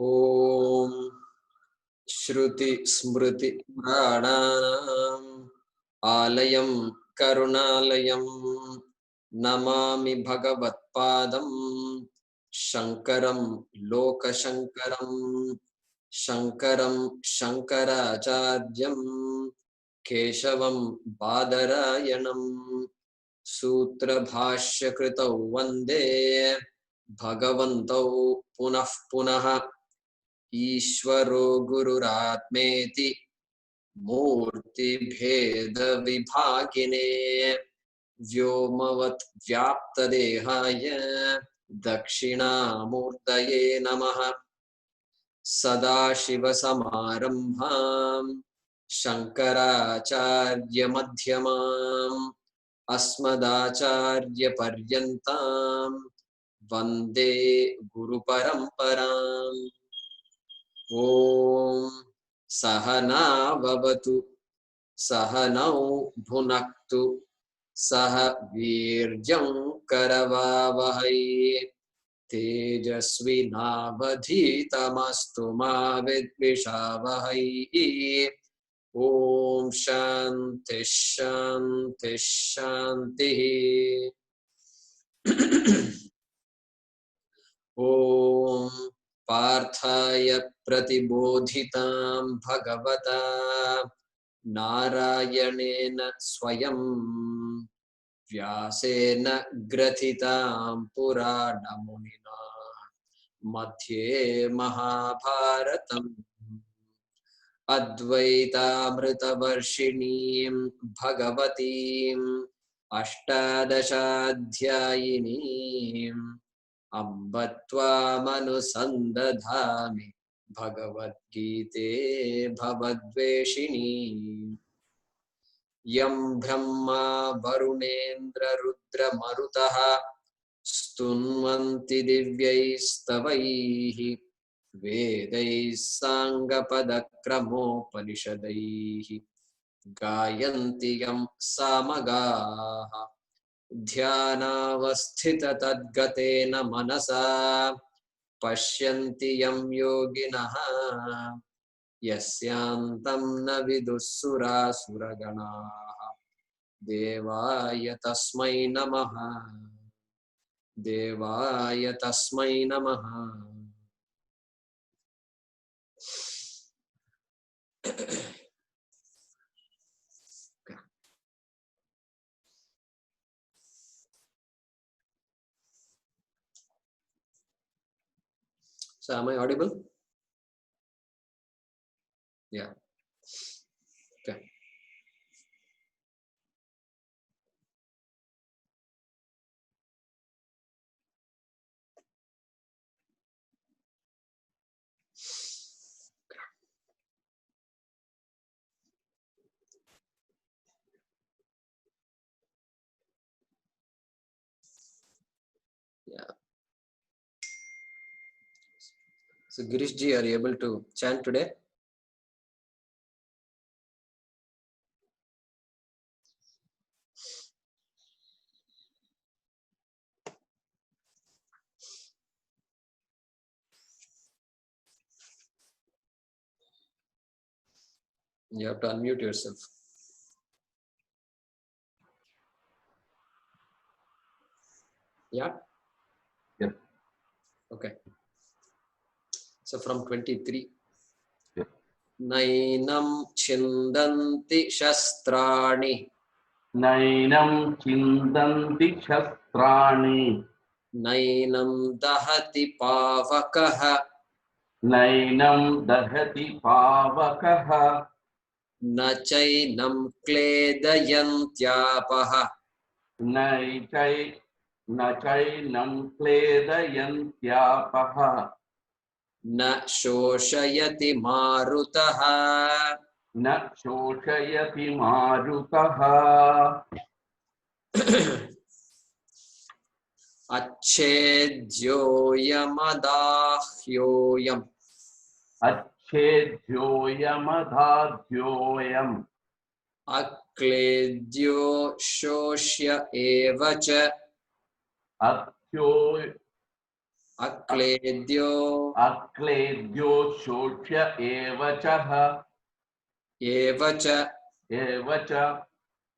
ओम श्रुति स्मृति पुराणानाम् आलयं करुणालयं नमामि भगवत्पादं शंकरं लोकशंकरं शंकरं शंकराचार्यं केशवं बादरायणं सूत्रभाष्यकृतौ वन्दे भगवन्तौ पुनः पुनः ईश्वरो गुरुरात्मेति मूर्तिभेदविभागिने व्योमवत् व्याप्तदेहाय दक्षिणामूर्तये नमः। सदाशिवसमारम्भां शङ्कराचार्यमध्यमाम् अस्मदाचार्यपर्यन्तां वन्दे गुरुपरम्पराम्। ओम सहना भवतु सहनौ भुनक्तु सह वीर्यं करवावहै तेजस्विनावधीतमस्तु मा विद्विषावहै। ओम शांति शांति शांति। ओम पार्थाय प्रतिबोधितां भगवता नारायणेन स्वयं व्यासेन ग्रथितां पुराणमुनिना मध्ये महाभारतम् अद्वैतामृतवर्षिणीं भगवतीम् अष्टादशाध्यायिनीम् अम्ब त्वामनुसन्दधामि भगवद्गीते भवद्वेषिणी। यं ब्रह्मा वरुणेन्द्ररुद्रमरुतः स्तुन्वन्ति दिव्यैस्तवैः वेदैः साङ्गपदक्रमोपनिषदैः गायन्ति यं सामगाः ध्यानावस्थिततद्गतेन मनसा पश्यन्ति यं योगिनः यस्यान्तं न विदुःसुरासुरगणाः। देवाय तस्मै नमः देवाय तस्मै नमः। So am I audible? Yeah. Okay. Yeah. So Girish ji, are you able to chant today? You have to unmute yourself. Yeah? Yep. Okay. So from 23. Yep. Nainam chindanti shastrani. नैनं चिन्दन्ति शस्त्राणि Nainam dahati pavakaha. नैनं दहति पावकः Na chainam kledayantyaapaha. न चैनं क्लेदयन्त्यापः Na shoshayati marutaha. न शोषयति मारुतः अच्छेद्योयमदाह्योऽयम् अच्छेद्योऽयमधाद्योऽयम् अक्लेद्यो शोष्य एव च akledyo Akledyo Shoshya Evachaha evacha Evacha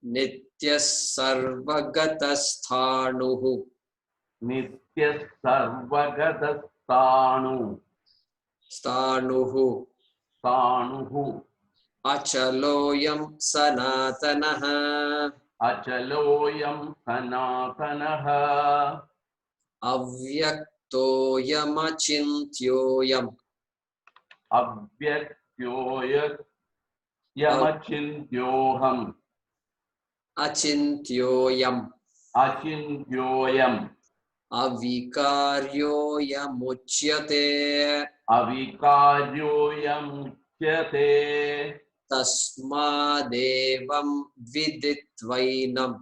nityas sarvagatasthānuhu Nitya Sarvagadastanu sthānuhu Stanuhu achaloyam sanatanaha Achaloyam Sanatanaha avyaktoyamachintyoyam Abhyakyoyat Yamachintyoham achintyoyam Achintyoyam avikaryoyamuchyate Avikaryoyam Chyate tasmadevam viditvainam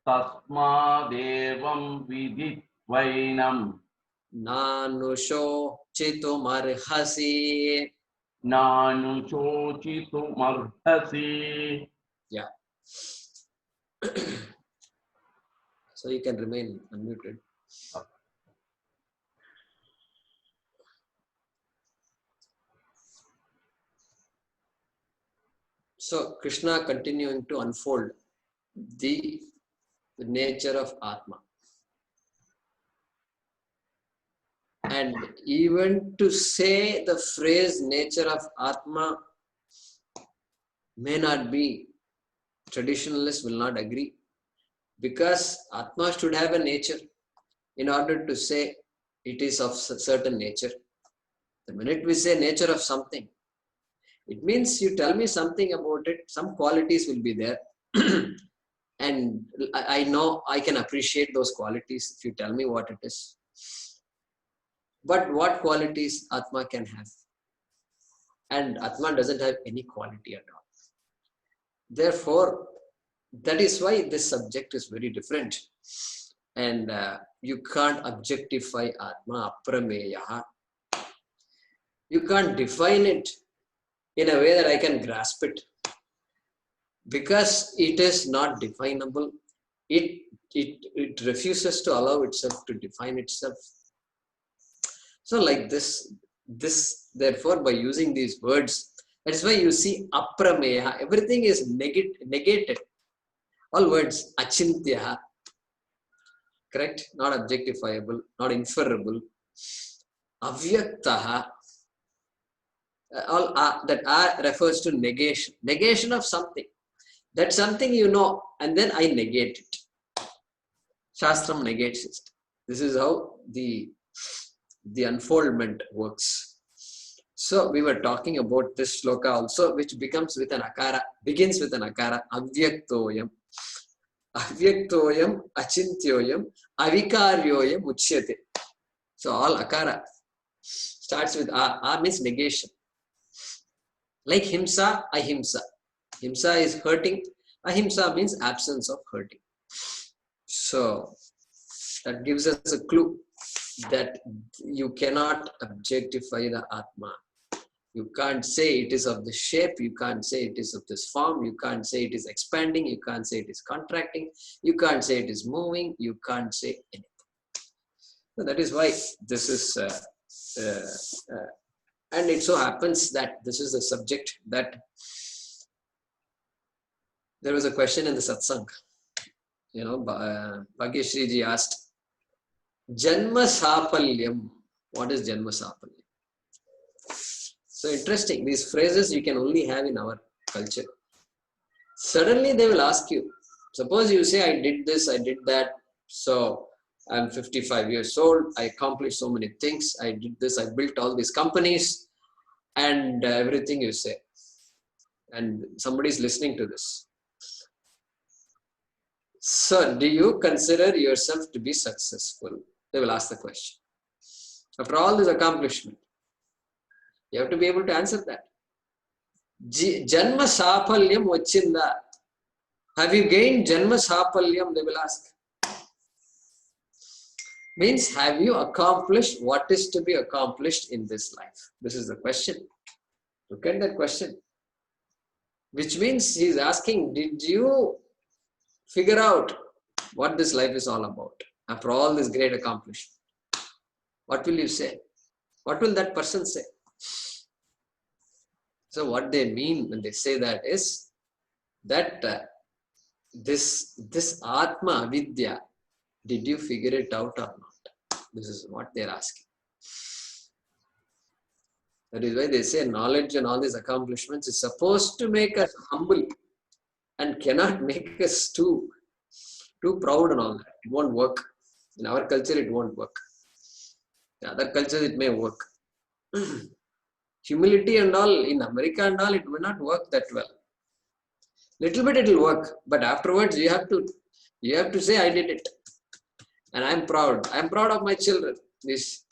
Tasmadevam Viditvainam nanusho chitumarhasi. Nanu Chochitumarhasi. Yeah. So you can remain unmuted. So Krishna continuing to unfold the nature of Atma. And even to say the phrase nature of Atma may not be, traditionalists will not agree, because Atma should have a nature in order to say it is of certain nature. The minute we say nature of something, it means you tell me something about it, some qualities will be there. And I know I can appreciate those qualities if you tell me what it is. But what qualities Atma can have? And Atma doesn't have any quality at all. Therefore, that is why this subject is very different. And you can't objectify Atma, aprameyaha. You can't define it in a way that I can grasp it. Because it is not definable, it refuses to allow itself to define itself. So like this, therefore, by using these words, that's why you see aprameya, everything is negated. All words, achintya, correct? Not objectifiable, not inferable. Avyaktaha, all that refers to negation. Negation of something. That something you know, and then I negate it. Shastram negates it. This is how the unfoldment works. So we were talking about this shloka also, which begins with an akara, avyaktoyam. Avyaktoyam, achintyoyam, avikaryoyam uchyate. So all akara starts with a means negation. Like himsa, ahimsa. Himsa is hurting. Ahimsa means absence of hurting. So that gives us a clue that you cannot objectify the Atma. You can't say it is of this shape. You can't say it is of this form. You can't say it is expanding. You can't say it is contracting. You can't say it is moving. You can't say anything. So that is why this is, and it so happens that this is the subject that there was a question in the satsang. You know, Bhagyashree ji asked, Janma Sapalyam. What is Janma Sapalyam? So interesting. These phrases you can only have in our culture. Suddenly they will ask you, suppose you say, I did this, I did that. So I'm 55 years old. I accomplished so many things. I did this. I built all these companies and everything you say. And somebody is listening to this. So, do you consider yourself to be successful? They will ask the question. After all this accomplishment, you have to be able to answer that. Janma Sapalyam vachinda. Have you gained Janma Sapalyam? They will ask. Means, have you accomplished what is to be accomplished in this life? This is the question. Look at that question. Which means he is asking, did you figure out what this life is all about after all this great accomplishment? What will you say? What will that person say? So what they mean when they say that is that this Atma Vidya, did you figure it out or not? This is what they're asking. That is why they say knowledge and all these accomplishments is supposed to make us humble and cannot make us too proud and all that. It won't work. In our culture, it won't work. In other cultures, it may work. Humility and all, in America and all, it will not work that well. Little bit it will work, but afterwards you have to say, I did it. And I'm proud. I'm proud of my children. This,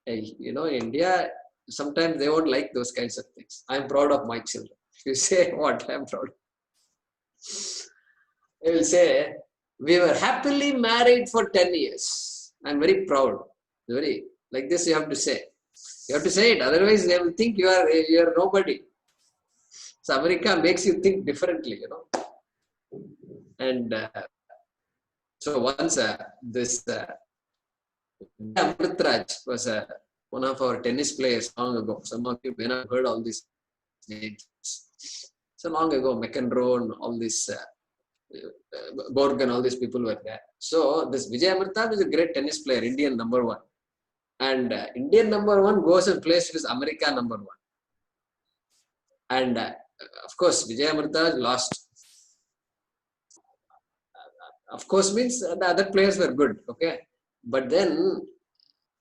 India, sometimes they won't like those kinds of things. I'm proud of my children. If you say what, I'm proud. They will say, we were happily married for 10 years. I'm very proud. Very, like this you have to say. You have to say it, otherwise they will think you are nobody. So America makes you think differently, And so once this Amritraj was one of our tennis players long ago. Some of you may not have heard all these names. So long ago, McEnroe and all this Borg and all these people were there. So this Vijay Amartya is a great tennis player, Indian number 1. And Indian number 1 goes and plays with America number 1. And of course, Vijay Amartya lost. Of course, means the other players were good, okay? But then,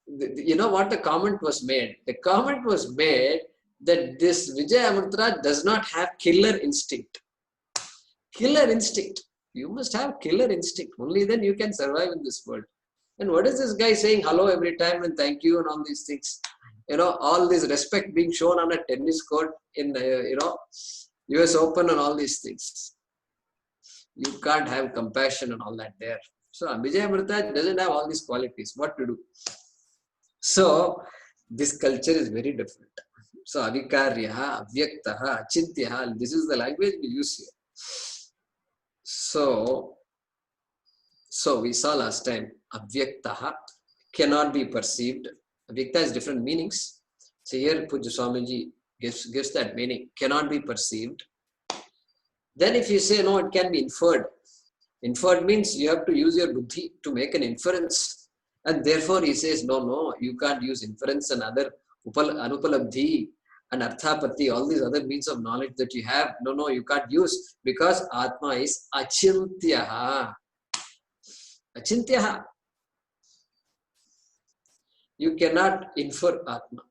you know what the comment was made? The comment was made that this Vijay Amartya does not have killer instinct. Killer instinct. You must have killer instinct. Only then you can survive in this world. And what is this guy saying hello every time and thank you and all these things? All this respect being shown on a tennis court in, US Open and all these things. You can't have compassion and all that there. So Vijay Amartya doesn't have all these qualities. What to do? So this culture is very different. So avikaryaha, avyaktaha, achintyaha, this is the language we use here. So we saw last time, avyaktaha cannot be perceived. Avyakta has different meanings. So here Pujya Swamiji gives that meaning, cannot be perceived. Then if you say no, it can be inferred. Inferred means you have to use your buddhi to make an inference. And therefore he says, no, you can't use inference and other anupalabdhi and arthapatti, all these other means of knowledge that you have. No, you can't use because Atma is achintyaha. Achintyaha. You cannot infer Atma.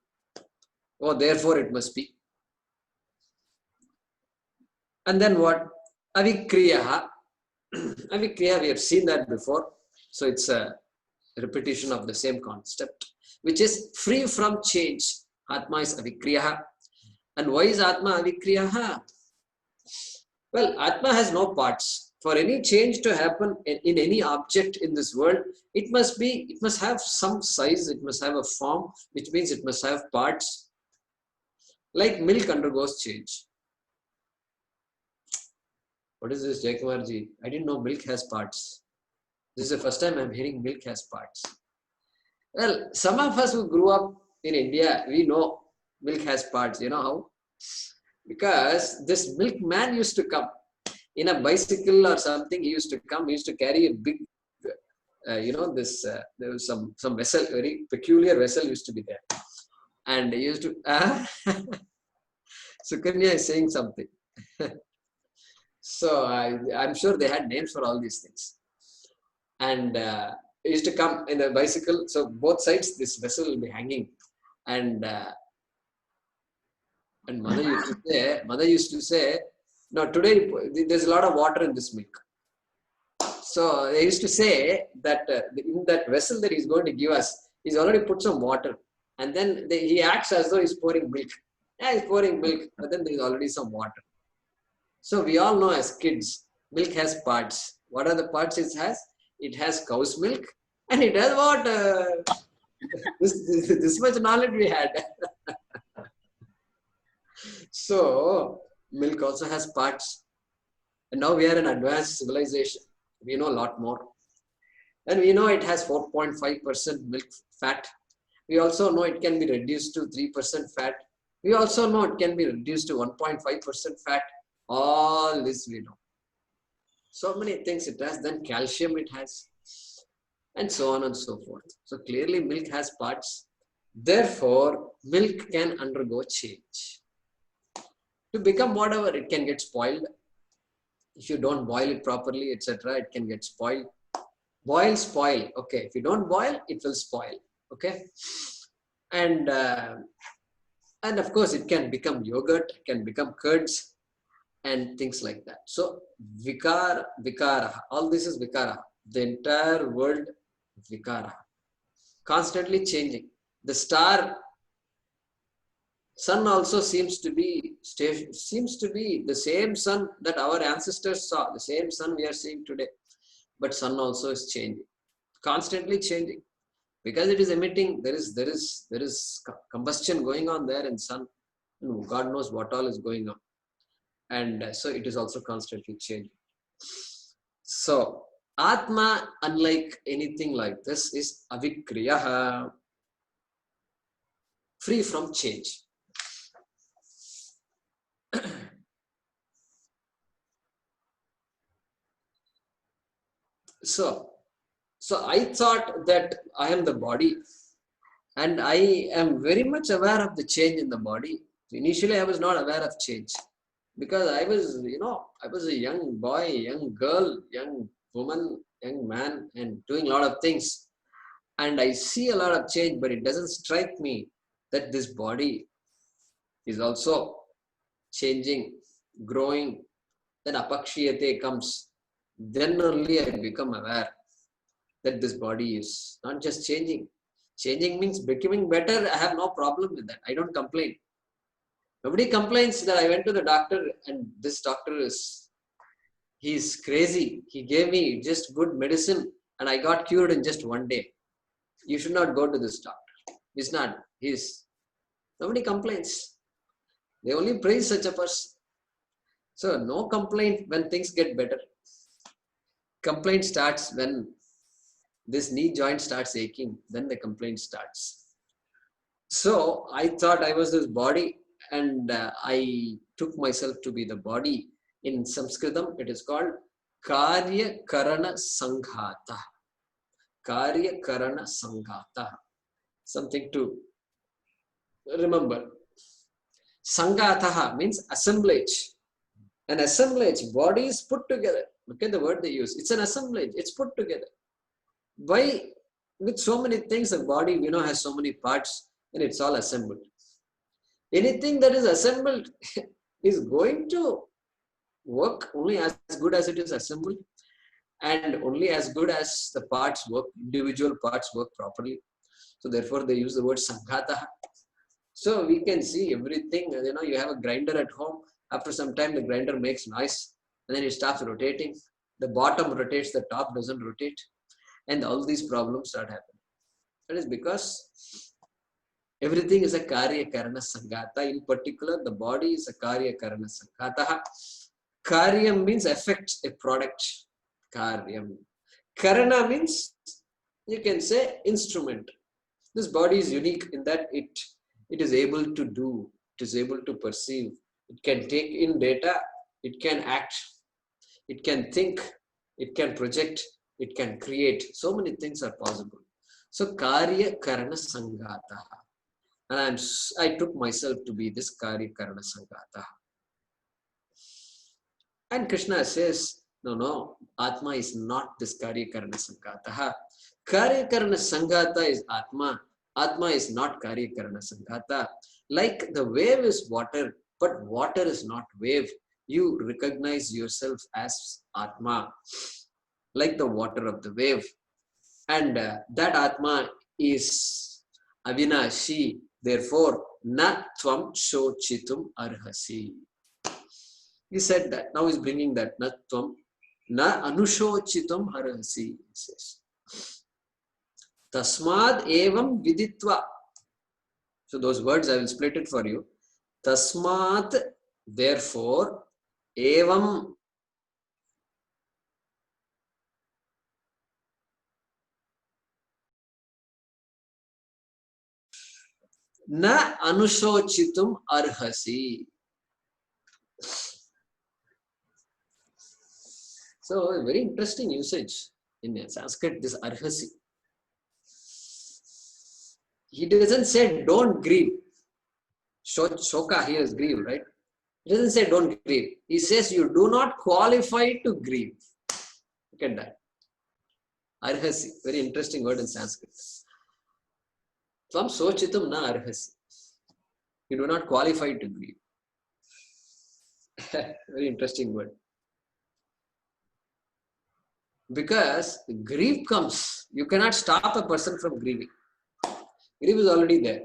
Oh, therefore it must be. And then what? Avikriyaha. Avikriya, we have seen that before. So it's a repetition of the same concept, which is free from change. Atma is avikriyaha. And why is Atma avikriyaha? Well, Atma has no parts. For any change to happen in any object in this world, it must have some size, it must have a form, which means it must have parts. Like milk undergoes change. What is this, Jaykumarji? I didn't know milk has parts. This is the first time I'm hearing milk has parts. Well, some of us who grew up in India, we know milk has parts. You know how? Because this milkman used to come in a bicycle or something. He used to come. He used to carry a big, there was some vessel, very peculiar vessel used to be there, and he used to. Sukanya is saying something. So I'm sure they had names for all these things. And it used to come in a bicycle. So both sides, this vessel will be hanging. And mother used to say, no, today there's a lot of water in this milk. So they used to say that in that vessel that he's going to give us, he's already put some water. And then he acts as though he's pouring milk. Yeah, he's pouring milk, but then there's already some water. So we all know as kids, milk has parts. What are the parts it has? It has cow's milk and it has what? This much knowledge we had. So milk also has parts. And now we are an advanced civilization. We know a lot more. And we know it has 4.5% milk fat. We also know it can be reduced to 3% fat. We also know it can be reduced to 1.5% fat. All this we know. So many things it has. Then calcium it has. And so on and so forth. So clearly milk has parts. Therefore, milk can undergo change. To become whatever, it can get spoiled. If you don't boil it properly, etc., it can get spoiled. Boil, spoil. Okay, if you don't boil, it will spoil. Okay, and of course, it can become yogurt, it can become curds, and things like that. So vikara, all this is vikara. The entire world, vikara, constantly changing. The sun also seems to be the same sun that our ancestors saw, the same sun we are seeing today. But sun also is changing, constantly changing, because it is emitting. There is combustion going on there in sun, and God knows what all is going on, and so it is also constantly changing. So Atma, unlike anything like this, is avikriyaha, free from change. So I thought that I am the body, and I am very much aware of the change in the body. Initially, I was not aware of change because I was a young boy, young girl, young woman, young man, and doing a lot of things. And I see a lot of change, but it doesn't strike me that this body is also changing, growing. Then apakshiyate comes. Then only I become aware that this body is not just changing. Changing means becoming better. I have no problem with that. I don't complain. Nobody complains that I went to the doctor and this doctor he's crazy. He gave me just good medicine and I got cured in just one day. You should not go to this doctor. He's not. Nobody complains. They only praise such a person. So no complaint when things get better. Complaint starts when this knee joint starts aching, then the complaint starts. So I thought I was this body, and I took myself to be the body. In Sanskritam, it is called Karya Karana Sanghata. Karya Karana Sanghata. Something to remember. Sanghataha means assemblage. An assemblage, body is put together. Look at the word they use. It's an assemblage. It's put together. With so many things, the body, has so many parts, and it's all assembled. Anything that is assembled is going to work only as good as it is assembled, and only as good as the parts work, individual parts work properly. So therefore, they use the word sanghata. So we can see everything. You have a grinder at home. After some time, the grinder makes noise, and then it stops rotating. The bottom rotates, the top doesn't rotate, and all these problems start happening. That is because everything is a Karya Karana Sanghata. In particular, the body is a Karya Karana Sanghata. Karyam means effect, a product. Karyam. Karana means, you can say, instrument. This body is unique in that it is able to do, it is able to perceive, it can take in data, it can act, it can think, it can project, it can create. So many things are possible. So Karya Karana Sanghata. And I took myself to be this Karya Karana Sanghata. And Krishna says, no, Atma is not this Karya Karana Sanghata. Karya Karana Sanghata is Atma. Atma is not Karya Karana Sanghata. Like the wave is water, but water is not wave. You recognize yourself as Atma, like the water of the wave. And that Atma is Avinashi. Therefore, na tvam shochitum arhasi. He said that. Now he's bringing that. Na tvam na anushochitum arhasi. He says. Tasmad evam viditva. So those words I will split it for you. Tasmat, therefore, evam Na anushochitum arhasi. So, very interesting usage in Sanskrit, this arhasi. He doesn't say don't grieve. Shoka here is grieve, right? He doesn't say don't grieve. He says you do not qualify to grieve. Look at that. Arhasi, very interesting word in Sanskrit. Tvam sochitum na arhasi. You do not qualify to grieve. Very interesting word. Because grief comes, you cannot stop a person from grieving. Grief is already there.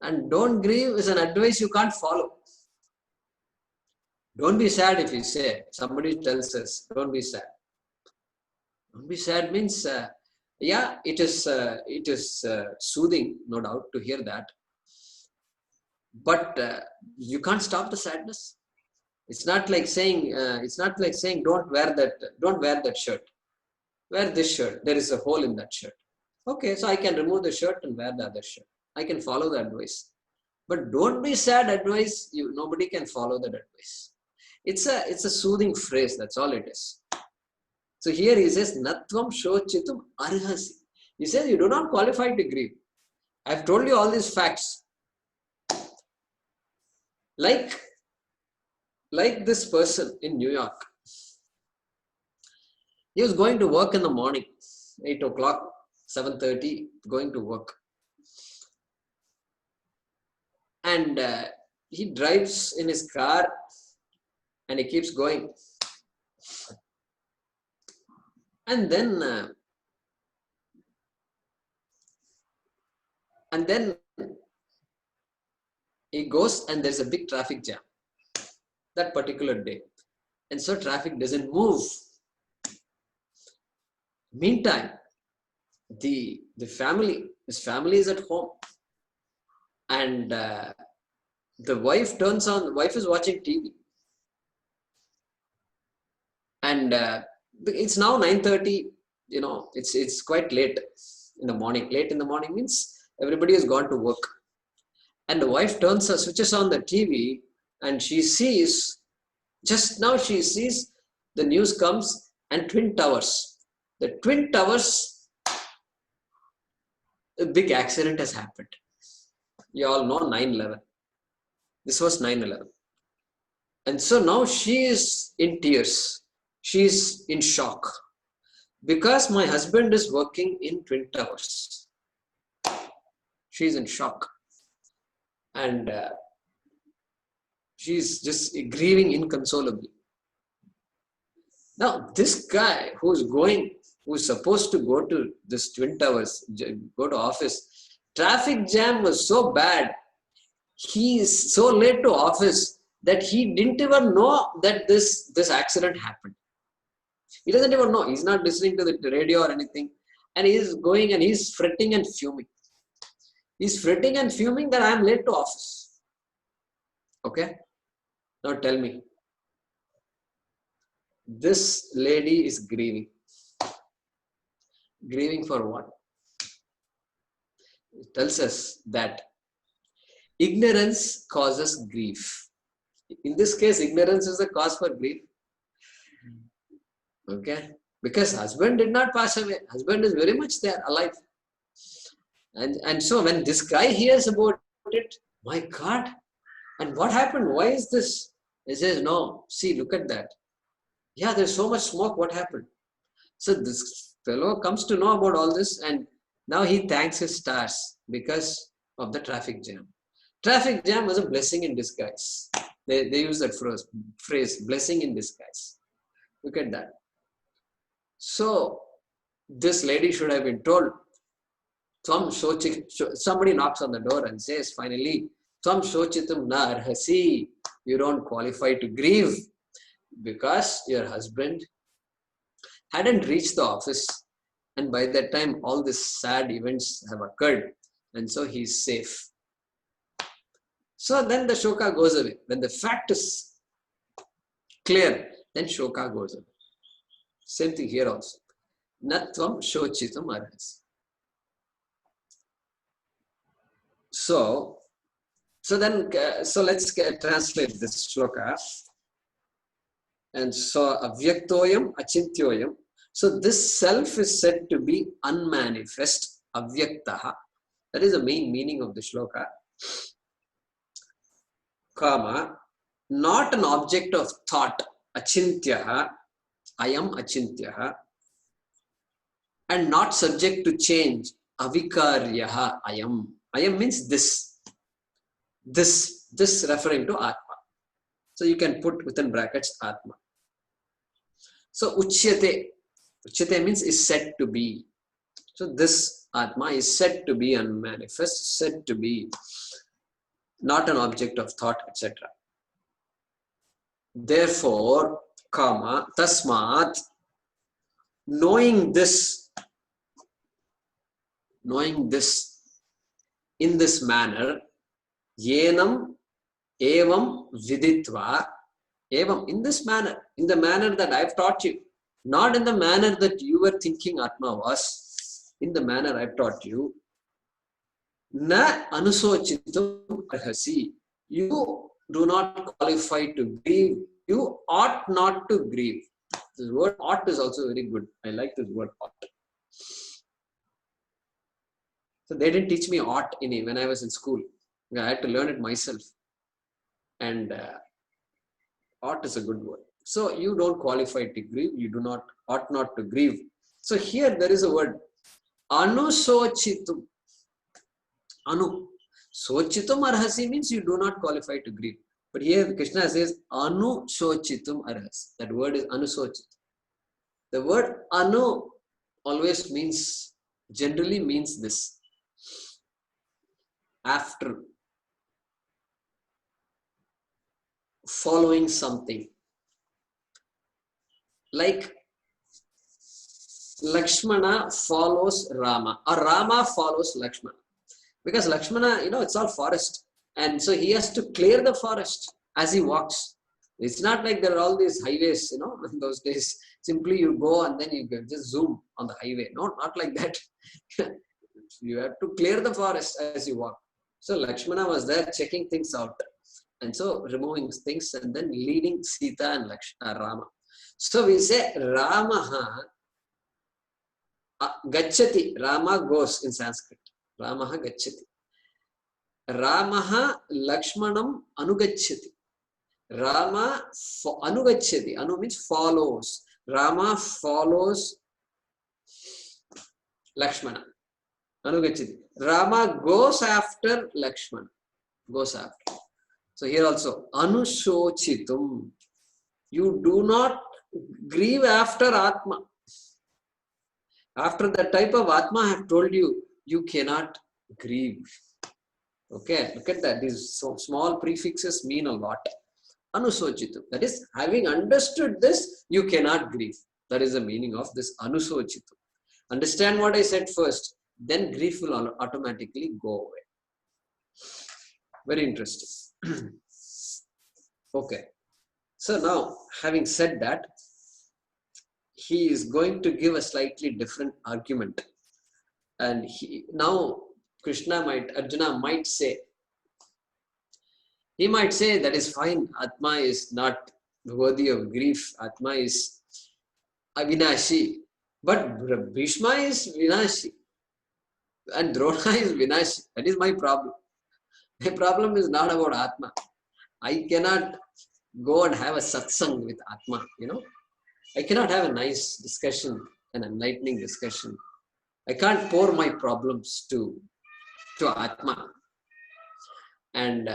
And don't grieve is an advice you can't follow. Don't be sad if you say, somebody tells us, don't be sad. Don't be sad means, yeah, it is soothing, no doubt, to hear that. But you can't stop the sadness. It's not like saying, don't wear that shirt. Wear this shirt. There is a hole in that shirt. Okay, so I can remove the shirt and wear the other shirt. I can follow the advice. But don't be sad advice. Nobody can follow that advice. It's a soothing phrase. That's all it is. So here he says, Natvam shochitum arhasi. He says, you do not qualify to grieve. I've told you all these facts. Like this person in New York. He was going to work in the morning, 8 o'clock, 7:30, going to work. And he drives in his car and he keeps going. And then he goes and there's a big traffic jam that particular day. And so traffic doesn't move. Meantime, his family is at home. And the wife is watching TV. And it's now 9:30, it's quite late in the morning. Late in the morning means everybody has gone to work. And the wife switches on the TV and she sees the news comes and Twin Towers. The Twin Towers, a big accident has happened. You all know 9/11. This was 9/11. And so now she is in tears. She is in shock. Because my husband is working in Twin Towers. She is in shock. And she's just grieving inconsolably. Now, this guy who's supposed to go to this Twin Towers, go to office, traffic jam was so bad. He is so late to office that he didn't even know that this accident happened. He doesn't even know. He's not listening to the radio or anything. And he's going and he's fretting and fuming. He's fretting and fuming that I am late to office. Okay? Now tell me. This lady is grieving. Grieving for what? It tells us that ignorance causes grief. In this case, ignorance is the cause for grief. Okay? Because husband did not pass away. Husband is very much there, alive. And so when this guy hears about it, my God, and what happened? Why is this? He says, no, see, look at that. Yeah, there's so much smoke. What happened? So this fellow comes to know about all this and now he thanks his stars because of the traffic jam. Traffic jam was a blessing in disguise. They use that phrase, blessing in disguise. Look at that. So this lady should have been told, somebody knocks on the door and says, finally, Tvam shochitum na arhasi. You don't qualify to grieve because your husband hadn't reached the office. And by that time, all these sad events have occurred. And so he's safe. So then the shoka goes away. When the fact is clear, then shoka goes away. Same thing here also. Natvam shochitam arhasi. So let's translate this shloka. And so avyaktoyam achintyoyam. So this self is said to be unmanifest, avyaktaha. That is the main meaning of the shloka. Kama, not an object of thought, achintyaha, ayam achintyaha, and not subject to change, avikaryaha ayam. Ayam means this referring to Atma. So you can put within brackets Atma. So uchyate means is said to be. So this Atma is said to be unmanifest, said to be not an object of thought, etc. Therefore, kama, tasmat, knowing this in this manner, yenam evam viditva, evam, in this manner, in the manner that I've taught you, not in the manner that you were thinking Atma was, in the manner I've taught you, na anusochitum arhasi, you do not qualify to grieve, you ought not to grieve. This word ought is also very good. I like this word ought. So they didn't teach me ought when I was in school. I had to learn it myself. And ought is a good word. So you don't qualify to grieve, you ought not to grieve. So here there is a word, anusochitum. Anu. Sochitum arhasi means you do not qualify to grieve. But here Krishna says, anusochitum arhasi. That word is anusochitum. The word anu always generally means this. After following something. Like Lakshmana follows Rama, or Rama follows Lakshmana. Because Lakshmana, it's all forest. And so he has to clear the forest as he walks. It's not like there are all these highways, in those days. Simply you go and then you can just zoom on the highway. No, not like that. You have to clear the forest as you walk. So Lakshmana was there checking things out. And so removing things and then leading Sita and Rama. So we say Ramaha gacchati. Rama goes in Sanskrit. Ramaha gacchati. Ramaha Lakshmanam anugacchati. Rama anugacchati. Anu means follows. Rama follows Lakshmana. Anugacchati. Rama goes after Lakshmana. Goes after. So here also, anusochitum. You do not grieve after Atma. After the type of Atma I have told you, you cannot grieve. Okay, look at that. These small prefixes mean a lot. Anusochitum. That is, having understood this, you cannot grieve. That is the meaning of this anusochitum. Understand what I said first, then grief will automatically go away. Very interesting. Okay. So now, having said that, he is going to give a slightly different argument. And now Arjuna might say, he might say that is fine, Atma is not worthy of grief, Atma is avinashi. But Bhishma is vinashi. And Drona is vinashi. That is my problem. My problem is not about Atma. I cannot go and have a satsang with Atma, I cannot have a nice discussion, an enlightening discussion. I can't pour my problems to Atma. And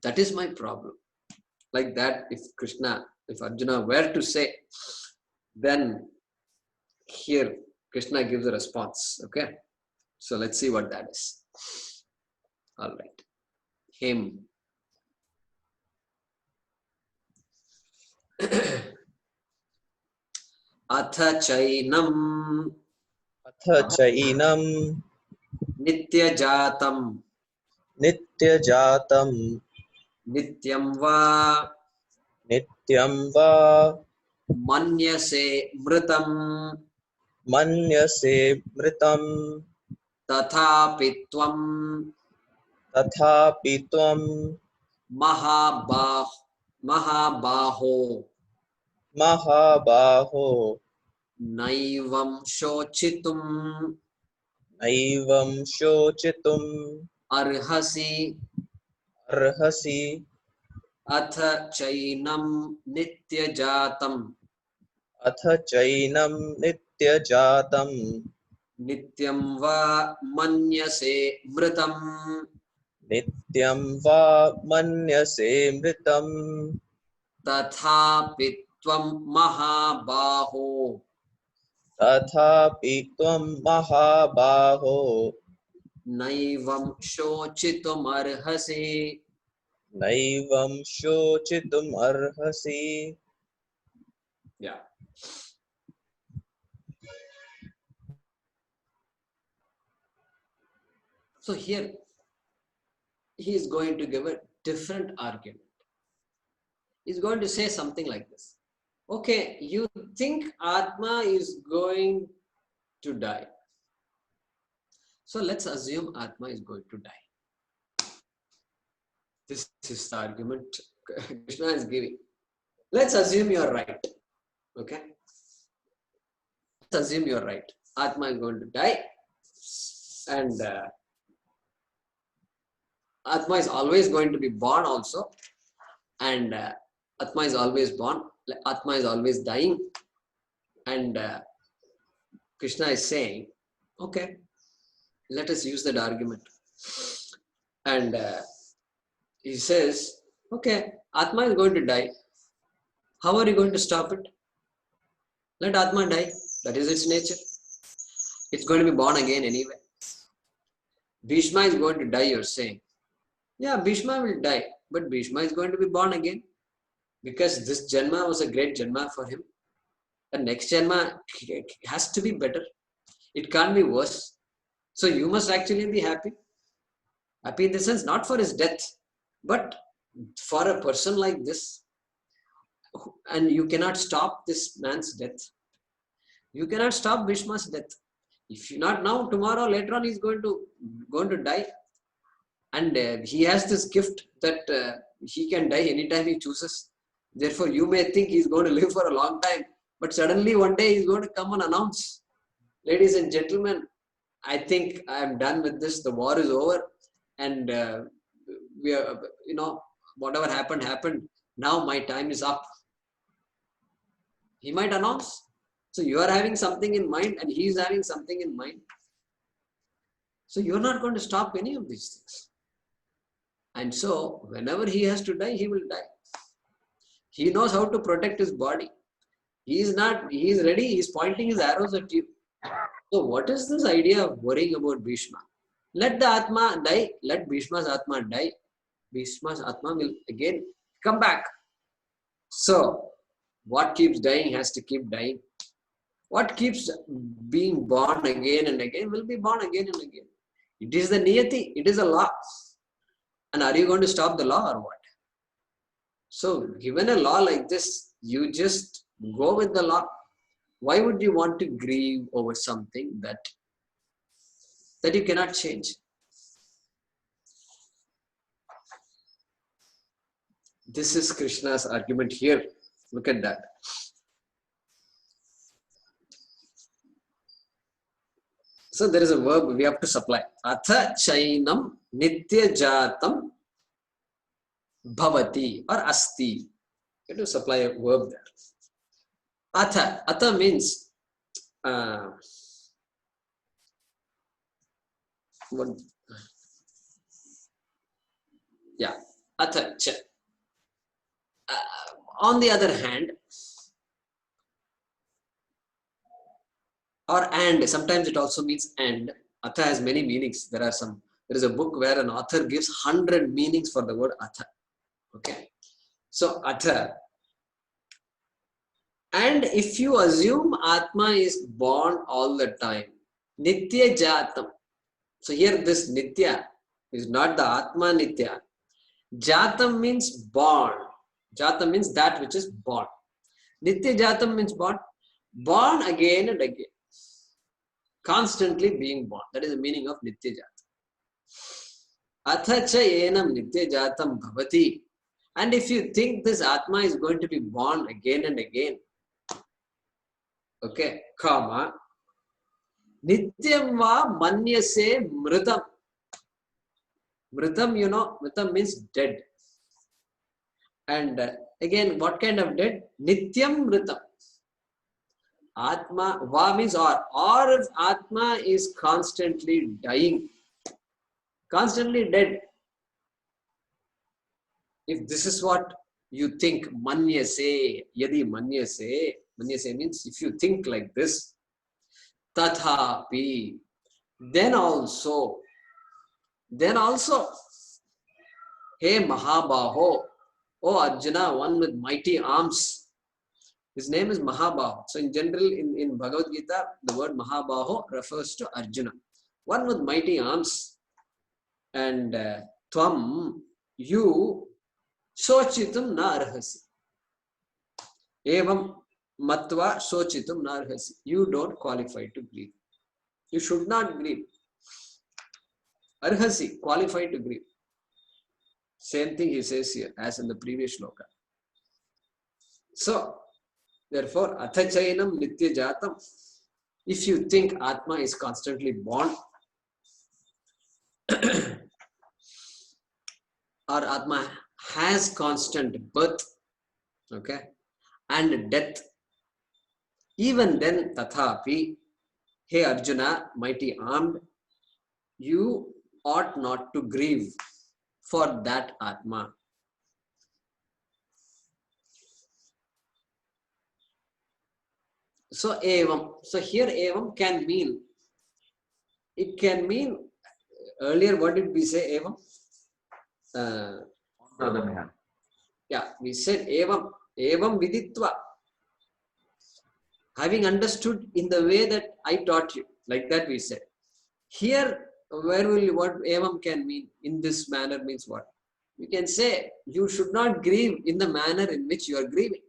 that is my problem. Like that, if Arjuna were to say, then here Krishna gives a response. Okay. So let's see what that is. All right. Him. Atha chainam nityajatam nityam va manyase mritam tathapi tvam तथापि त्वं महाबाहो महाबाहो नैवं शोचितुं नैवं शोचितुम् अर्हसि अर्हसि अथ चैनं नित्यजातम् अथ चैनं नित्यजातं नित्यं वा मन्यसे मृतम् नित्यं वा मन्यसे मृतम् तथापि त्वं महाबाहो तथापि त्वं महाबाहो नैवं शोचितुमर्हसि नैवं शोचितुम् अर्हसि. Yeah. So here he is going to give a different argument. He's going to say something like this. Okay, you think Atma is going to die. So let's assume Atma is going to die. This is the argument Krishna is giving. Let's assume you're right. Okay? Let's assume you're right. Atma is going to die. And Atma is always going to be born also. And Atma is always born. Atma is always dying. And Krishna is saying, okay, let us use that argument. And he says, okay, Atma is going to die. How are you going to stop it? Let Atma die. That is its nature. It's going to be born again anyway. Bhishma is going to die, you're saying. Yeah, Bhishma will die. But Bhishma is going to be born again. Because this Janma was a great Janma for him. The next Janma has to be better. It can't be worse. So you must actually be happy. Happy in the sense, not for his death, but for a person like this. And you cannot stop this man's death. You cannot stop Bhishma's death. If you not now, tomorrow, later on, he's going to die. And he has this gift that he can die anytime he chooses. Therefore, you may think he's going to live for a long time. But suddenly one day he's going to come and announce, ladies and gentlemen, I think I'm done with this. The war is over. And we are, whatever happened. Now my time is up. He might announce. So you are having something in mind and he is having something in mind. So you're not going to stop any of these things. And so whenever he has to die, he will die. He knows how to protect his body. He is ready. He is pointing his arrows at you. So what is this idea of worrying about Bhishma? Let the Atma die. Let Bhishma's Atma die. Bhishma's Atma will again come back. So what keeps dying has to keep dying. What keeps being born again and again will be born again and again. It is the niyati. It is a law. And are you going to stop the law or what? So given a law like this, you just go with the law. Why would you want to grieve over something that you cannot change? This is Krishna's argument here. Look at that. So there is a verb we have to supply. Atha chainam nitya jatam bhavati or asti. You have to supply a verb there. Atha means atha cha. On the other hand, or and, sometimes it also means and. Atha has many meanings. There is a book where an author gives 100 meanings for the word atha. Okay. So atha. And if you assume Atma is born all the time, nitya jatam. So here this nitya is not the Atma nitya. Jatam means born. Jatam means that which is born. Nitya jatam means born. Born again and again. Constantly being born. That is the meaning of nitya jatam. Athacha enam nitya jatam bhavati. And if you think this Atma is going to be born again and again, okay, comma, nityam va manyase mritam. Mritam, you know, mritam means dead. And again, what kind of dead? Nityam mritam. Atma, va means or if Atma is constantly dying, constantly dead. If this is what you think, manyase, yadi manyase means if you think like this, tathapi, then also, hey Mahabaho, oh Arjuna, one with mighty arms. His name is Mahabaho. So in general, in Bhagavad Gita, the word Mahabaho refers to Arjuna, one with mighty arms. And tvam, you, sochitum na arhasi. Evam matva sochitum na arhasi. You don't qualify to grieve. You should not grieve. Arhasi, qualified to grieve. Same thing he says here as in the previous shloka. So, therefore, athachainam nitya jatam. If you think Atma is constantly born, or Atma has constant birth, okay, and death, even then, tathapi, hey Arjuna, mighty armed, you ought not to grieve for that Atma. So evam. So here evam can mean, it can mean, earlier what did we say evam? On the other hand. Yeah, we said evam viditva. Having understood in the way that I taught you, like that we said. Here, where will you, what evam can mean in this manner means what? You can say you should not grieve in the manner in which you are grieving.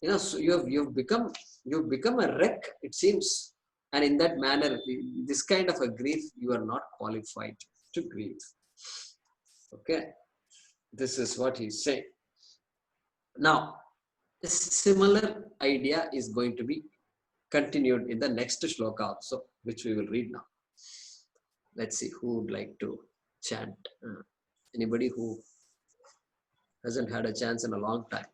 You know, so you've become a wreck, it seems, and in that manner, this kind of a grief, you are not qualified to grieve. Okay, this is what he's saying. Now, a similar idea is going to be continued in the next shloka also, which we will read now. Let's see who would like to chant. Anybody who hasn't had a chance in a long time.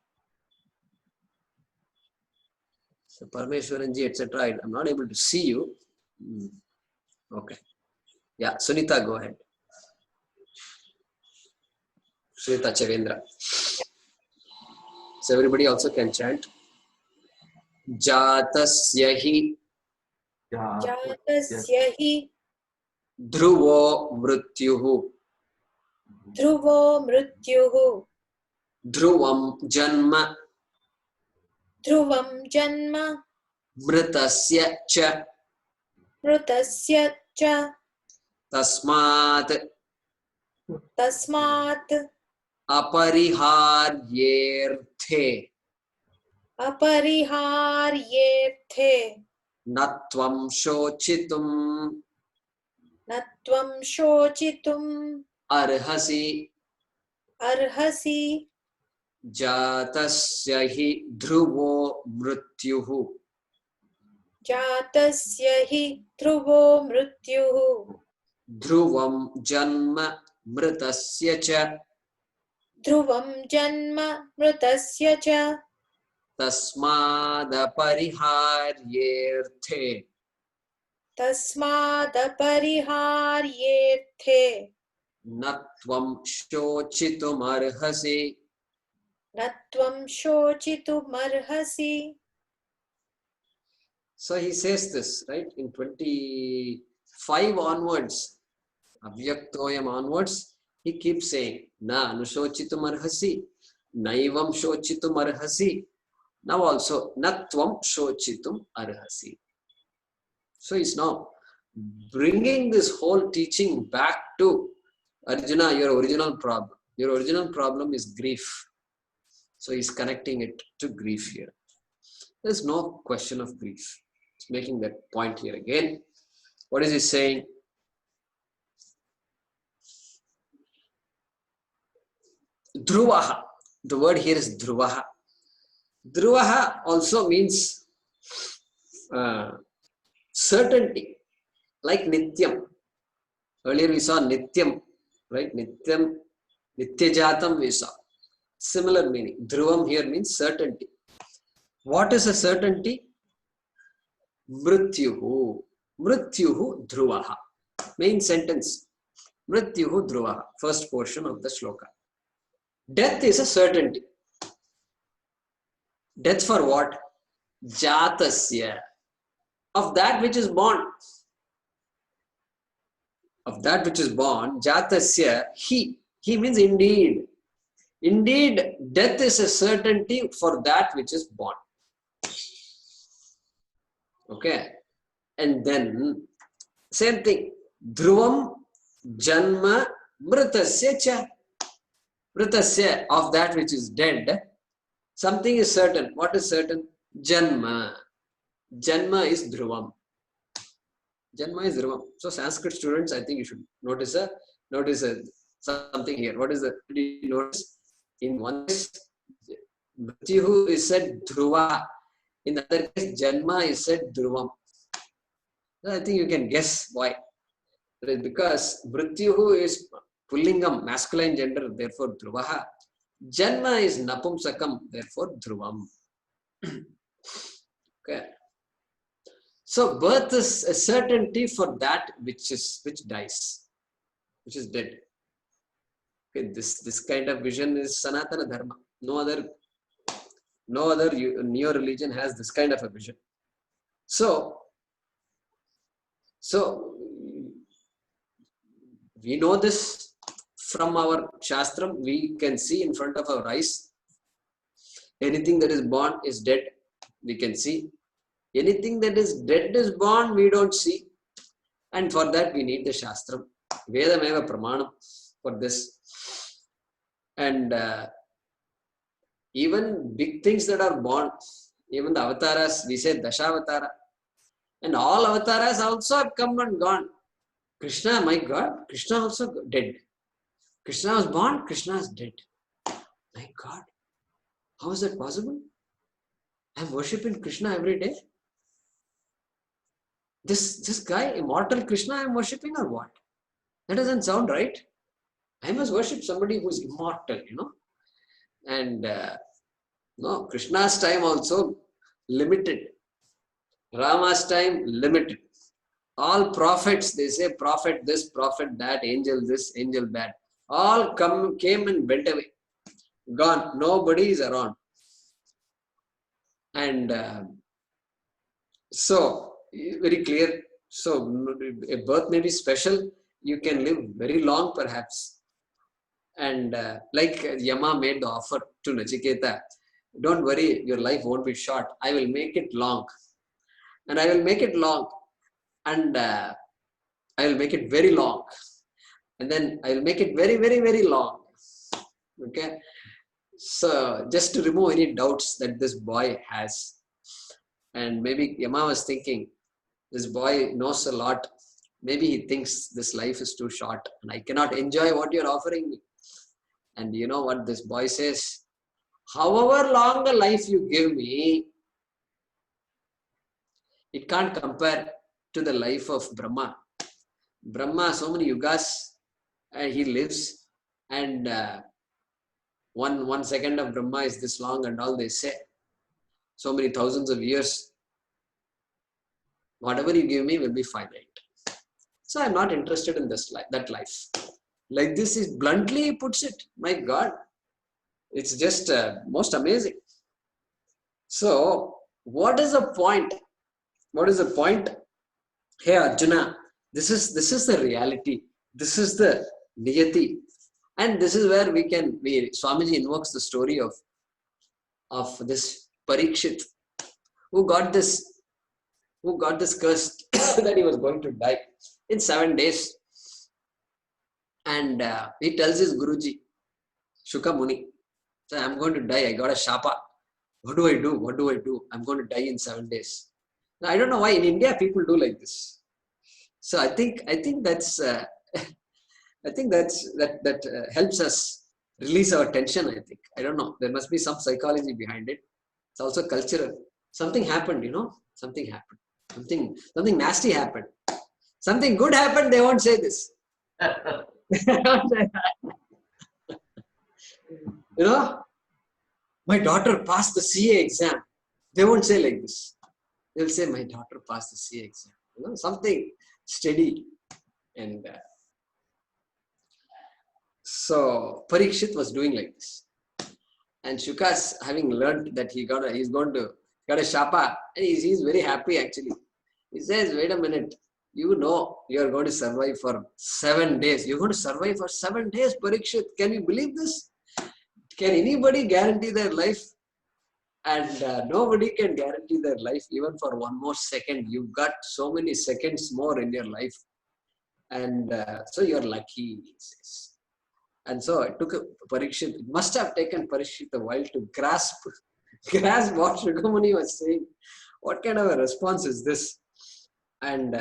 So Parameshwaranji, etc. I'm not able to see you. Okay. Yeah, Sunita, go ahead. Sunita Chavendra. So everybody also can chant. Jatasyahi Jatasyahi Dhruvo Mrityuhu Dhruvo Mrityuhu Dhruvam Janma Dhruvam Janma Mritasya Cha Mritasya Cha Tasmat Tasmat Apariharyerthe Apariharyethe Natvam Shochitum Natvam Shochitum Arhasi Arhasi Jatasyahi Dhruvo Mrityuhu Jatasyahi Dhruvo Mrityuhu Dhruvam Janma Mritasya Cha Dhruvam Janma Mritasya Cha Tasmadapariharyerthe Tasmadapariharyethe Natvam Shochitum Arhasi. Natvam Shochitum Arhasi. So he says this, right? In 25 onwards, Avyaktoyam onwards, he keeps saying, Na Anushochitum Arhasi, Naivam Shochitum Arhasi. Now also, Natvam Shochitum Arhasi. So he's now bringing this whole teaching back to Arjuna, your original problem. Your original problem is grief. So he's connecting it to grief here. There's no question of grief. He's making that point here again. What is he saying? Dhruvaha. The word here is Dhruvaha. Dhruvaha also means certainty, like Nityam. Earlier we saw Nityam, right? Nityam, Nityajatam we saw. Similar meaning. Dhruvam here means certainty. What is a certainty? Mrityuhu. Mrityuhu Dhruvaha. Main sentence. Mrityuhu Dhruvaha. First portion of the shloka. Death is a certainty. Death for what? Jatasya. Of that which is born. Of that which is born. Jatasya. He. He means indeed. Indeed, death is a certainty for that which is born. Okay. And then, same thing. Dhruvam Janma Mritasya cha. Mritasya, of that which is dead. Something is certain. What is certain? Janma. Janma is Dhruvam. Janma is Dhruvam. So Sanskrit students, I think you should notice something here. What is the? Did you notice? In one case, Mrityuhu is said Dhruva. In the other case, Janma is said Dhruvam. So I think you can guess why. That is because Mrityuhu is Pullingam, masculine gender, therefore Dhruvaha. Janma is Napumsakam, therefore Dhruvam. Okay. So birth is a certainty for that which dies, which is dead. Okay, this kind of vision is Sanatana Dharma. No other neo-religion has this kind of a vision. So we know this from our Shastram. We can see in front of our eyes. Anything that is born is dead. We can see. Anything that is dead is born, we don't see. And for that we need the Shastram. Vedameva Pramanam for this. And even big things that are born, even the avatars, we say Dashavatara. And all avatars also have come and gone. Krishna, my God, Krishna also dead. Krishna was born, Krishna is dead. My God, how is that possible? I am worshipping Krishna every day. This guy, immortal Krishna, I am worshipping or what? That doesn't sound right. I must worship somebody who is immortal, And no, Krishna's time also limited. Rama's time limited. All prophets, they say prophet this, prophet that, angel this, angel that. All came and went away. Gone. Nobody is around. And so, very clear. So, a birth may be special. You can live very long perhaps. And like Yama made the offer to Nachiketa, don't worry, your life won't be short. I will make it long. And I will make it long. And I will make it very long. And then I will make it very, very, very long. Okay. So just to remove any doubts that this boy has. And maybe Yama was thinking, this boy knows a lot. Maybe he thinks this life is too short and I cannot enjoy what you're offering me. And you know what this boy says? However long a life you give me, it can't compare to the life of Brahma. Brahma, so many yugas he lives, and one second of Brahma is this long and all they say. So many thousands of years. Whatever you give me will be finite. So I'm not interested in that life. Like this is bluntly he puts it. My God, it's just most amazing. So what is the point? What is the point? Hey Arjuna, this is the reality. This is the niyati. And this is where Swamiji invokes the story of this Parikshit who got this curse that he was going to die in 7 days. And he tells his Guruji, Shuka Muni, so I'm going to die. I got a shapa. What do I do? What do I do? I'm going to die in 7 days. Now, I don't know why in India people do like this. So I think that's that helps us release our tension, I think. I don't know. There must be some psychology behind it. It's also cultural. Something happened, something happened. Something nasty happened. Something good happened, they won't say this. My daughter passed the CA exam. They won't say like this. They'll say, my daughter passed the CA exam. Something steady. And so Parikshit was doing like this. And Shukas, having learned that he's got a shapa, and he's very happy actually. He says, wait a minute, you're going to survive for 7 days. You're going to survive for 7 days, Parikshit. Can you believe this? Can anybody guarantee their life? And nobody can guarantee their life even for one more second. You've got so many seconds more in your life. And so you're lucky, he says. And so it took Parikshit, it must have taken Parikshit a while to grasp what Shukhamuni was saying. What kind of a response is this? And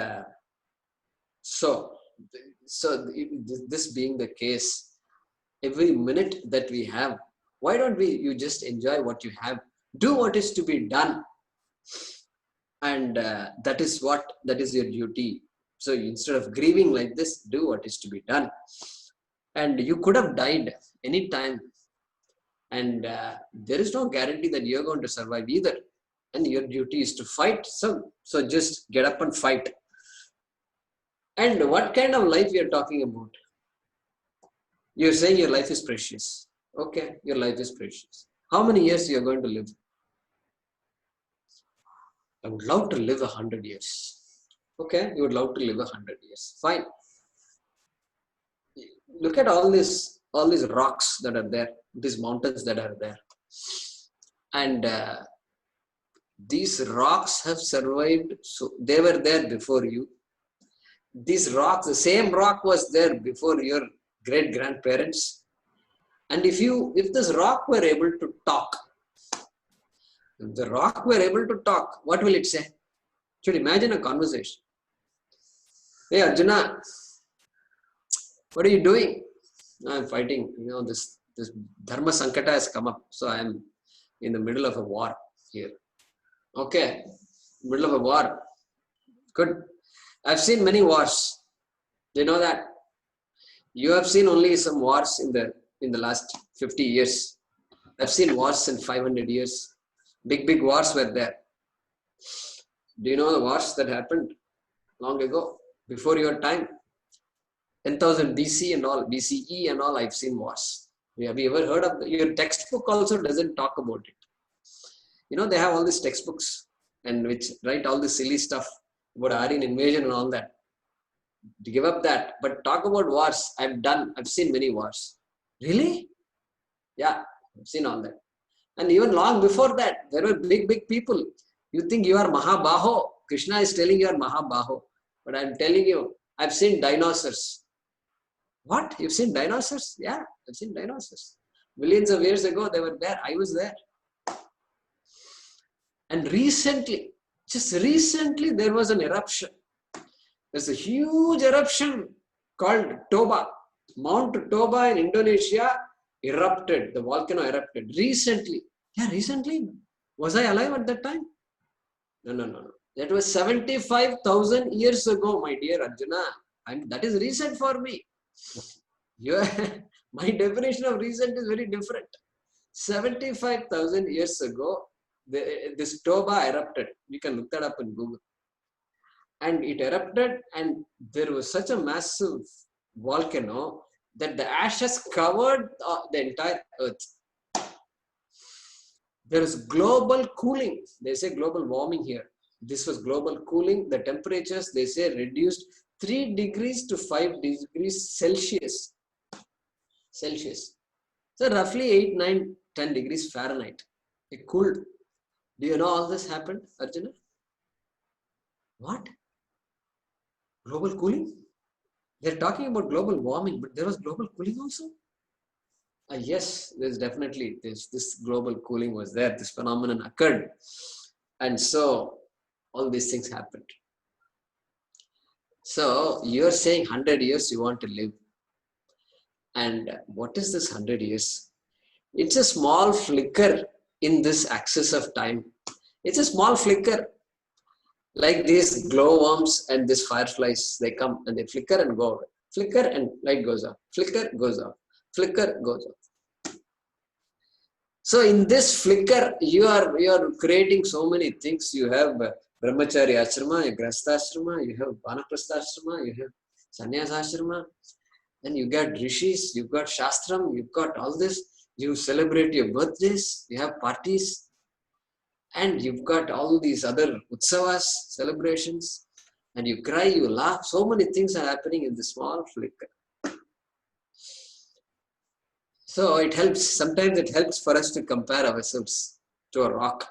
so this being the case, every minute that we have, why don't you just enjoy what you have? Do what is to be done. And that is your duty. So instead of grieving like this, do what is to be done. And you could have died any time. And there is no guarantee that you're going to survive either. And your duty is to fight. So just get up and fight. And what kind of life you're talking about? You're saying your life is precious. Okay, your life is precious. How many years you're going to live? I would love to live 100 years. Okay, you would love to live 100 years. Fine. Look at all these rocks that are there, these mountains that are there. And these rocks have survived. So they were there before you. These rocks, the same rock was there before your great-grandparents. And if this rock were able to talk, what will it say? Should imagine a conversation. Hey Arjuna, what are you doing? I'm fighting. This Dharma Sankata has come up. So I'm in the middle of a war here. Okay, middle of a war. Good. I've seen many wars. Do you know that? You have seen only some wars in the last 50 years. I've seen wars in 500 years. Big wars were there. Do you know the wars that happened long ago, before your time? 10,000 BC and all, BCE and all, I've seen wars. Have you ever heard of your textbook also doesn't talk about it. They have all these textbooks and which write all this silly stuff about Aryan invasion and all that. To give up that, but talk about wars. I've seen many wars. Really? Yeah, I've seen all that. And even long before that, there were big people. You think you are Mahabaho. Krishna is telling you are Mahabaho. But I'm telling you, I've seen dinosaurs. What? You've seen dinosaurs? Yeah, I've seen dinosaurs. Millions of years ago, they were there. I was there. And just recently, there was an eruption. There's a huge eruption called Toba. Mount Toba in Indonesia erupted. The volcano erupted recently. Yeah, recently. Was I alive at that time? No. That was 75,000 years ago, my dear Arjuna. That is recent for me. My definition of recent is very different. 75,000 years ago, this Toba erupted. You can look that up in Google. And it erupted, and there was such a massive volcano that the ashes covered the entire earth. There is global cooling. They say global warming here. This was global cooling. The temperatures, they say, reduced 3 degrees to 5 degrees Celsius. So roughly 8, 9, 10 degrees Fahrenheit. It cooled. Do you know all this happened, Arjuna? What? Global cooling? They're talking about global warming, but there was global cooling also? Yes, there's definitely this global cooling was there. This phenomenon occurred. And so all these things happened. So you're saying 100 years you want to live. And what is this 100 years? It's a small flicker in this axis of time. It's a small flicker. Like these glowworms and these fireflies, they come and they flicker and go away. Flicker and light goes off. Flicker goes off. Flicker goes off. So in this flicker, you are creating so many things. You have brahmachari ashrama, you have grastha ashrama, you have vanaprastha ashrama, you have sannyas ashrama, and you got rishis, you've got shastram, you've got all this. You celebrate your birthdays, you have parties, and you've got all these other utsavas, celebrations, and you cry, you laugh. So many things are happening in this small flicker. So it helps, sometimes it helps for us to compare ourselves to a rock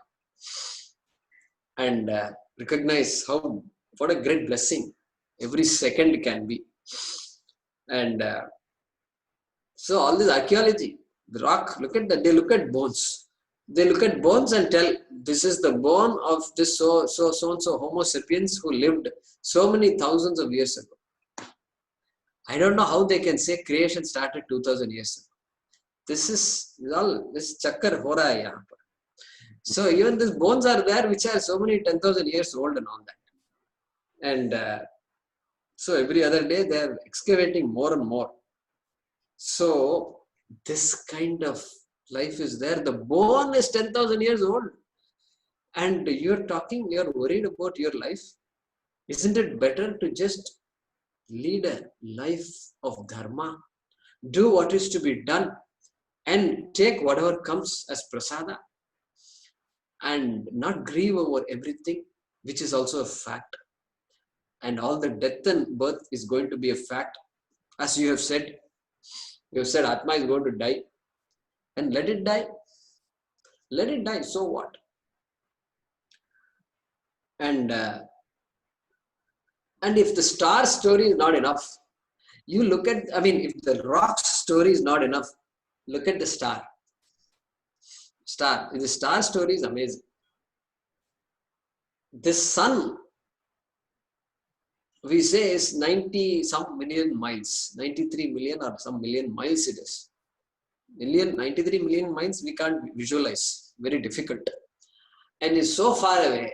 and recognize what a great blessing every second can be. And so all this archaeology, the rock, they look at bones. They look at bones and tell, this is the bone of this so and so Homo sapiens who lived so many thousands of years ago. I don't know how they can say creation started 2000 years ago. This chakkar ho raha hai yahan par. So even these bones are there which are so many 10,000 years old and all that. And so every other day they are excavating more and more. So this kind of life is there. The bone is 10,000 years old. And you're worried about your life. Isn't it better to just lead a life of dharma? Do what is to be done and take whatever comes as prasada and not grieve over everything, which is also a fact. And all the death and birth is going to be a fact. As you have said Atma is going to die. And let it die. Let it die. So what? And if the star story is not enough, you look at, if the rock story is not enough, look at the star. The star story is amazing. The sun, we say, is 90 some million miles, 93 million or some million miles it is. 93 million miles we can't visualize, very difficult. And is so far away.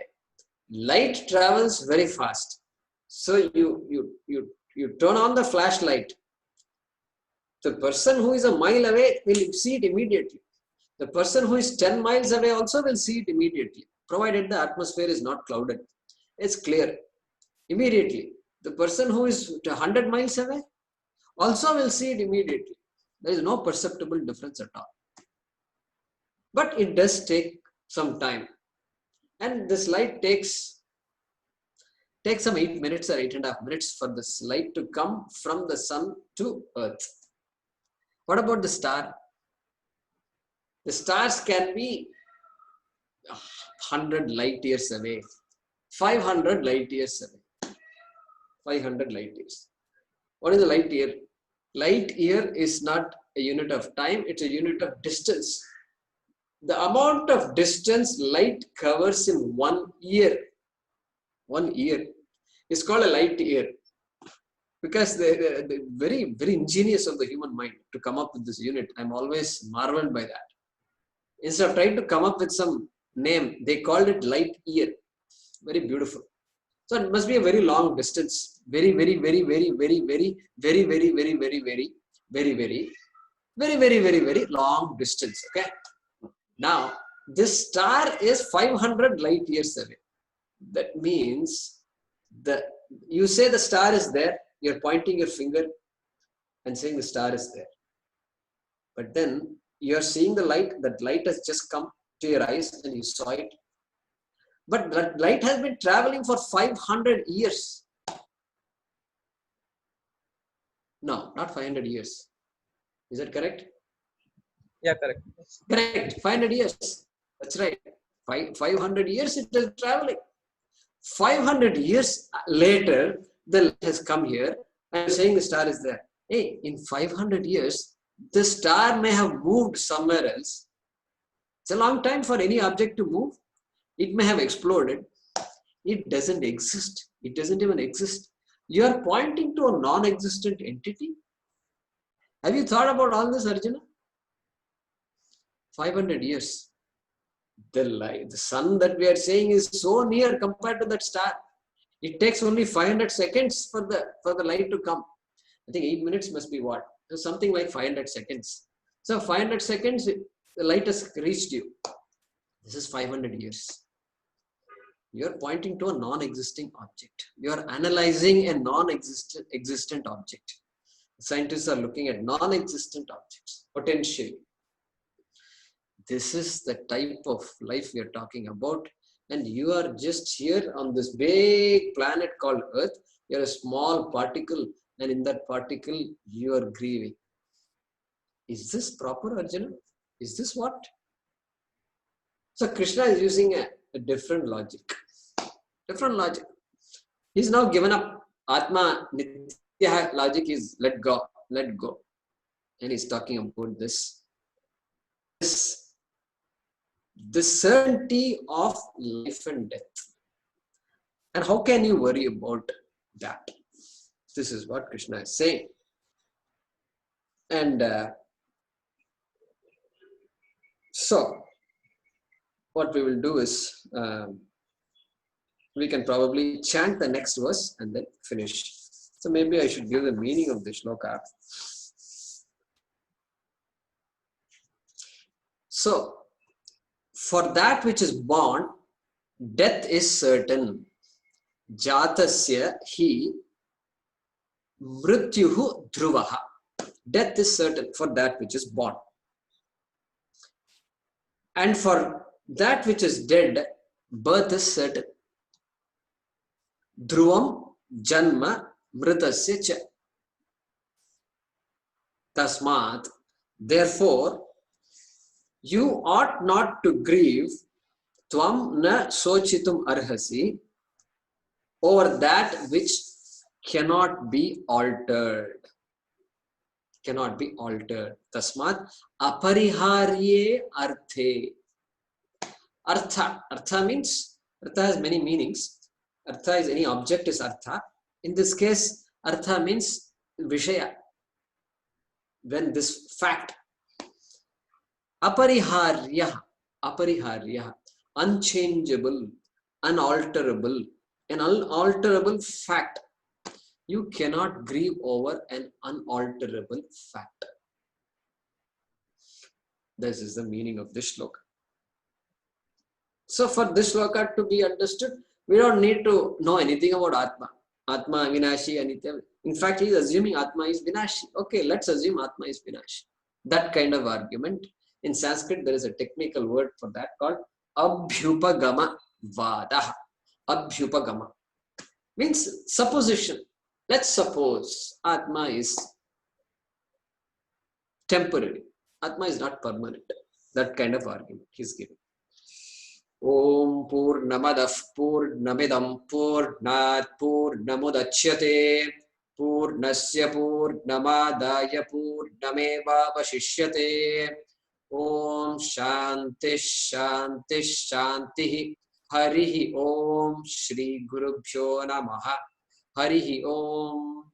Light travels very fast. So you turn on the flashlight. The person who is a mile away will see it immediately. The person who is 10 miles away also will see it immediately, provided the atmosphere is not clouded. It's clear. Immediately. The person who is 100 miles away also will see it immediately. There is no perceptible difference at all. But it does take some time. And this light takes some 8 minutes or 8.5 minutes for this light to come from the sun to earth. What about the star? The stars can be 100 light years away, 500 light years away, 500 light years. What is a light year? Light year is not a unit of time, it's a unit of distance. The amount of distance light covers in 1 year. 1 year is called a light year. Because they're very, very ingenious of the human mind to come up with this unit. I'm always marveled by that. Instead of trying to come up with some name, they called it light year. Very beautiful. So it must be a very long distance. Very, very, very, very, very, very, very, very, very, very, very, very, very, very, very, very, very long distance. Okay. Now, this star is 500 light years away. That means you say the star is there, you're pointing your finger and saying the star is there. But then you're seeing the light, that light has just come to your eyes and you saw it. But that light has been traveling for 500 years. No, not 500 years. Is that correct? Yeah, correct. Correct. 500 years. That's right. 500 years it is traveling. 500 years later, the light has come here and saying the star is there. Hey, in 500 years, the star may have moved somewhere else. It's a long time for any object to move. It may have exploded. It doesn't exist. It doesn't even exist. You are pointing to a non-existent entity. Have you thought about all this, Arjuna? 500 years. The sun that we are saying is so near compared to that star. It takes only 500 seconds for the light to come. I think 8 minutes must be what? So something like 500 seconds. So 500 seconds, the light has reached you. This is 500 years. You are pointing to a non-existing object. You are analyzing a non-existent object. Scientists are looking at non-existent objects, potentially. This is the type of life we are talking about. And you are just here on this big planet called Earth. You are a small particle, and in that particle, you are grieving. Is this proper, Arjuna? Is this what? So Krishna is using a different logic. Different logic. He's now given up. Atma Nitya logic is let go, let go. And he's talking about this. The certainty of life and death. And how can you worry about that? This is what Krishna is saying. And so, what we will do is, we can probably chant the next verse and then finish. So maybe I should give the meaning of the shloka. So, for that which is born, death is certain. Jatasya hi mrityuhu dhruvaha. Death is certain for that which is born. And for that which is dead, birth is certain. Dhruvam janma mritasya cha. Tasmat, therefore, you ought not to grieve tvam na sochitum arhasi over that which cannot be altered. Cannot be altered. Tasmat apariharye arthe. Artha. Artha means, artha has many meanings. Artha is any object is artha. In this case, artha means vishaya. When this fact. Apariharya. Apariharya. Unchangeable. Unalterable. An unalterable fact. You cannot grieve over an unalterable fact. This is the meaning of this shloka. So for this shloka to be understood, we don't need to know anything about Atma. Atma, Vinashi, Anitya. In fact, he is assuming Atma is Vinashi. Okay, let's assume Atma is Vinashi. That kind of argument. In Sanskrit, there is a technical word for that called Abhyupagama Vada. Abhyupagama means supposition. Let's suppose Atma is temporary. Atma is not permanent. That kind of argument he's giving. Om Purnamadah Purnamidam Purnat Purnamudachyate Purnasya Purnamadaya Purnameva Vashishyate. Om Shanti Shanti Shanti Harihi Om Shri Gurubhyo Namaha Harihi Om.